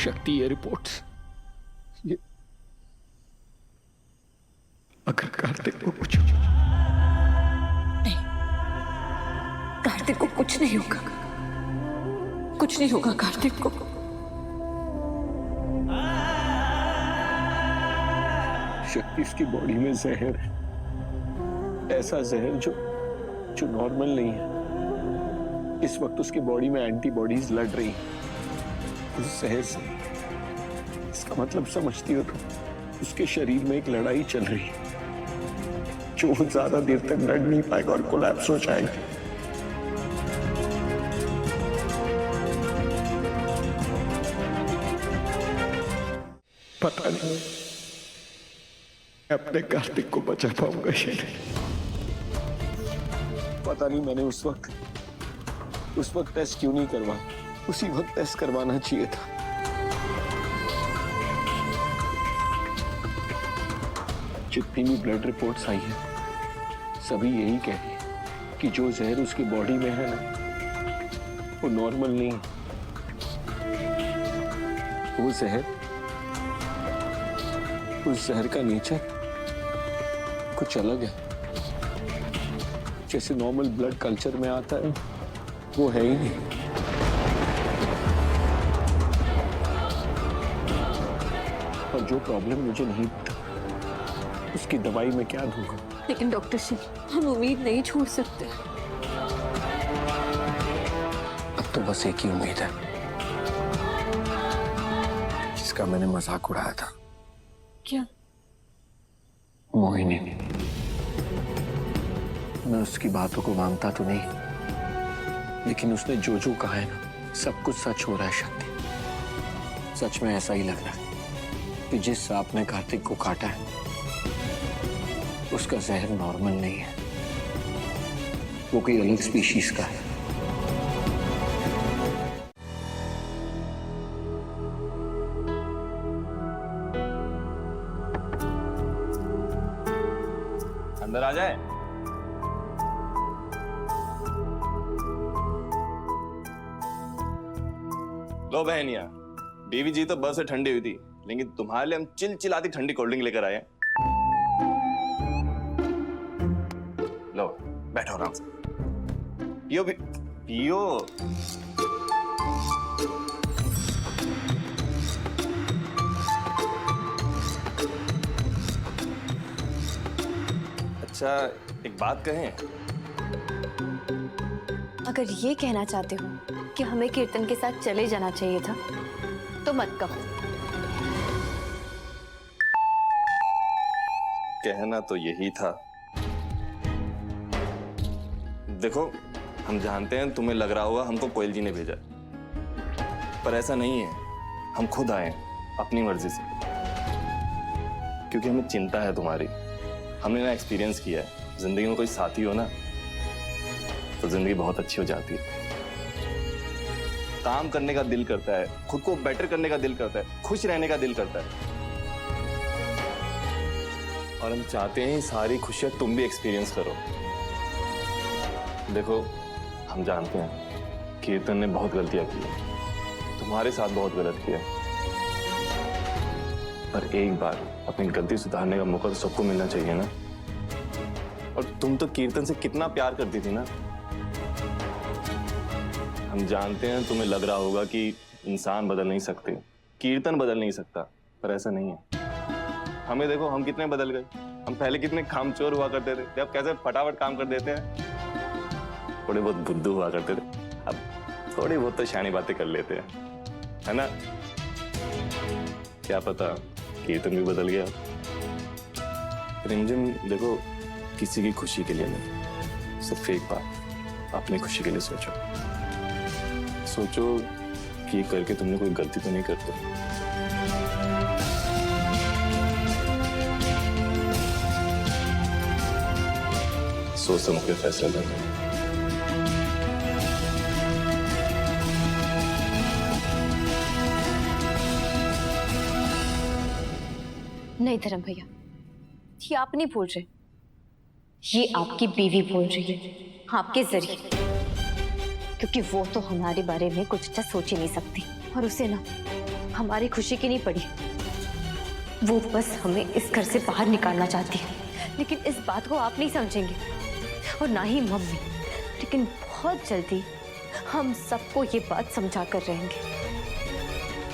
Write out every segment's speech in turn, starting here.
शक्ति, ये रिपोर्ट्स, ये अगर कार्तिक को कुछ नहीं, कार्तिक को कुछ नहीं होगा, कुछ नहीं होगा कार्तिक को। शक्ति उसकी बॉडी में जहर है, ऐसा जहर जो नॉर्मल नहीं है। इस वक्त उसकी बॉडी में एंटीबॉडीज लड़ रही हैं उस जहर से। इसका मतलब समझती हो तुम? उसके शरीर में एक लड़ाई चल रही है जो ज्यादा देर तक लड़ नहीं पाएगा और कोलैप्स हो जाएगा। पता नहीं मैं अपने कार्तिक को बचा पाऊंगा या नहीं। पता नहीं मैंने उस वक्त टेस्ट क्यों नहीं करवाया। उसी वक्त टेस्ट करवाना चाहिए था। जितनी भी ब्लड रिपोर्ट्स आई है सभी यही कह रही है कि जो जहर उसकी बॉडी में है ना वो नॉर्मल नहीं है। वो जहर, उस जहर का नेचर कुछ अलग है। जैसे नॉर्मल ब्लड कल्चर में आता है वो है ही नहीं। और जो प्रॉब्लम मुझे नहीं पता उसकी दवाई मैं क्या दूंगा। लेकिन डॉक्टर सिंह, हम उम्मीद नहीं छोड़ सकते। अब तो बस एक ही उम्मीद है जिसका मैंने मजाक उड़ाया था। क्या? मोहिनी। मैं उसकी बातों को मानता तो नहीं, लेकिन उसने जो जो कहा है ना सब कुछ सच हो रहा है शक्ति। सच में ऐसा ही लग रहा है कि जिस सांप ने कार्तिक को काटा है उसका जहर नॉर्मल नहीं है, वो कोई अलग स्पीशीज का है। अंदर आ जाए। लो बहनिया, बीवी जी तो बस से ठंडी हुई थी, लेकिन तुम्हारे लिए हम चिलचिलाती ठंडी कोल्ड ड्रिंक लेकर आए हैं। लो बैठो आराम से, पियो भी पियो। अच्छा एक बात कहें? अगर ये कहना चाहते हो कि हमें कीर्तन के साथ चले जाना चाहिए था तो मत कहो। कहना तो यही था। देखो हम जानते हैं तुम्हें लग रहा होगा हमको कोयल जी ने भेजा, पर ऐसा नहीं है। हम खुद आए अपनी मर्जी से, क्योंकि हमें चिंता है तुम्हारी। हमने ना एक्सपीरियंस किया है, जिंदगी में कोई साथी हो ना तो जिंदगी बहुत अच्छी हो जाती है। काम करने का दिल करता है, खुद को बेटर करने का दिल करता है, खुश रहने का दिल करता है। और हम चाहते हैं सारी खुशियां तुम भी एक्सपीरियंस करो। देखो हम जानते हैं कीर्तन ने बहुत गलतियां की है, तुम्हारे साथ बहुत गलत किया, पर एक बार अपनी गलती सुधारने का मौका तो सबको मिलना चाहिए ना। और तुम तो कीर्तन से कितना प्यार करती थी ना। हम जानते हैं तुम्हें लग रहा होगा कि इंसान बदल नहीं सकते, कीर्तन बदल नहीं सकता, पर ऐसा नहीं है। हमें देखो हम कितने बदल गए। हम पहले कितने कामचोर हुआ करते थे, अब कैसे फटाफट काम कर देते हैं। थोड़े बहुत बुद्धू हुआ करते थे, अब थोड़ी बहुत तो शानी बातें कर लेते हैं, है ना। क्या पता कीर्तन भी बदल गया। रिमझिम देखो किसी की खुशी के लिए नहीं, सिर्फ एक बार अपनी खुशी के लिए सोचो। सोचो कि ये करके तुमने कोई गलती तो नहीं करते। सोच समझ के फैसला लेना। नहीं धर्म भैया, ये आप नहीं बोल रहे, ये आपकी बीवी बोल रही है, आपके जरिए। क्योंकि वो तो हमारे बारे में कुछ अच्छा सोच ही नहीं सकती, और उसे ना हमारी खुशी की नहीं पड़ी। वो बस हमें इस घर से बाहर निकालना चाहती है, लेकिन इस बात को आप नहीं समझेंगे और ना ही मम्मी। लेकिन बहुत जल्दी हम सबको ये बात समझा कर रहेंगे,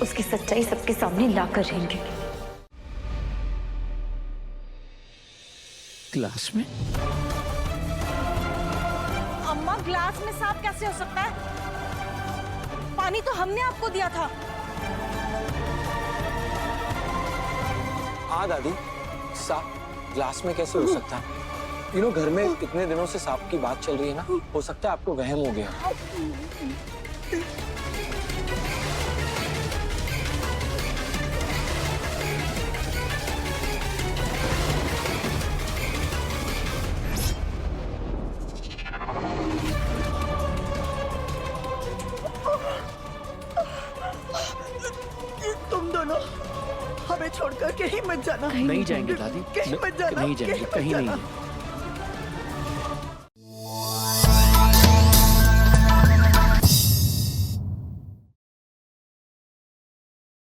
उसकी सच्चाई सबके सामने ला कर रहेंगे। क्लास में अम्मा, ग्लास में सांप कैसे हो सकता है? पानी तो हमने आपको दिया था। हाँ दादी, सांप ग्लास में कैसे हो सकता है? घर में इतने दिनों से सांप की बात चल रही है ना, हो सकता है आपको वहम हो गया। तुम दोनों हमें छोड़कर कहीं मत जाना। नहीं जाएंगे दादी, कहीं मत जाना, नहीं जाएंगे, कहीं नहीं।